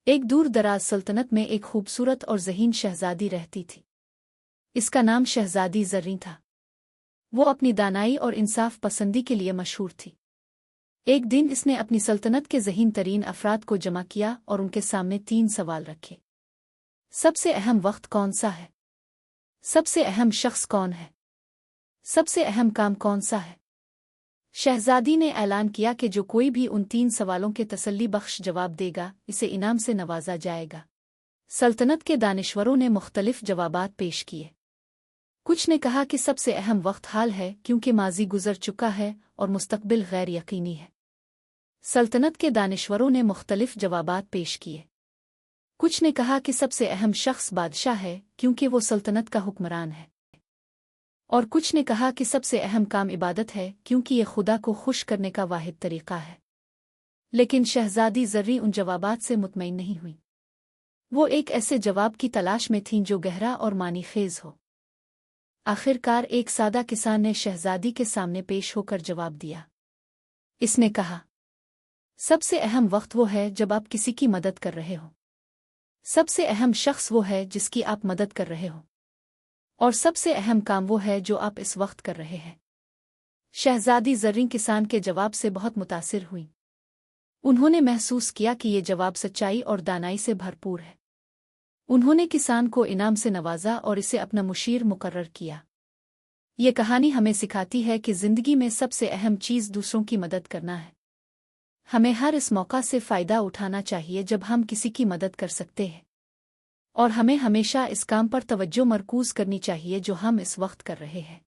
ایک دور دراز سلطنت میں ایک خوبصورت اور ذہین شہزادی رہتی تھی۔ اس کا نام شہزادی زریں تھا۔ وہ اپنی دانائی اور انصاف پسندی کے لیے مشہور تھی۔ ایک دن اس نے اپنی سلطنت کے ذہین ترین افراد کو جمع کیا اور ان کے سامنے 3 سوال رکھے۔ سب سے اہم وقت کون سا ہے؟ سب سے اہم شخص کون ہے؟ سب سے اہم کام کون سا ہے؟ شہزادی نے اعلان کیا کہ جو کوئی بھی ان 3 سوالوں کے تسلی بخش جواب دے گا اسے انعام سے نوازا جائے گا۔ سلطنت کے دانشوروں نے مختلف جوابات پیش کیے۔ کچھ نے کہا کہ سب سے اہم وقت حال ہے کیونکہ ماضی گزر چکا ہے اور مستقبل غیر یقینی ہے۔ سلطنت کے دانشوروں نے مختلف جوابات پیش کیے۔ کچھ نے کہا کہ سب سے اہم شخص بادشاہ ہے کیونکہ وہ سلطنت کا حکمران ہے، اور کچھ نے کہا کہ سب سے اہم کام عبادت ہے کیونکہ یہ خدا کو خوش کرنے کا واحد طریقہ ہے۔ لیکن شہزادی زریں ان جوابات سے مطمئن نہیں ہوئی۔ وہ ایک ایسے جواب کی تلاش میں تھیں جو گہرا اور معنی خیز ہو۔ آخر کار ایک سادہ کسان نے شہزادی کے سامنے پیش ہو کر جواب دیا۔ اس نے کہا، سب سے اہم وقت وہ ہے جب آپ کسی کی مدد کر رہے ہو۔ سب سے اہم شخص وہ ہے جس کی آپ مدد کر رہے ہو، اور سب سے اہم کام وہ ہے جو آپ اس وقت کر رہے ہیں۔ شہزادی زریں کسان کے جواب سے بہت متاثر ہوئیں۔ انہوں نے محسوس کیا کہ یہ جواب سچائی اور دانائی سے بھرپور ہے۔ انہوں نے کسان کو انعام سے نوازا اور اسے اپنا مشیر مقرر کیا۔ یہ کہانی ہمیں سکھاتی ہے کہ زندگی میں سب سے اہم چیز دوسروں کی مدد کرنا ہے۔ ہمیں ہر اس موقع سے فائدہ اٹھانا چاہیے جب ہم کسی کی مدد کر سکتے ہیں، اور ہمیں ہمیشہ اس کام پر توجہ مرکوز کرنی چاہیے جو ہم اس وقت کر رہے ہیں۔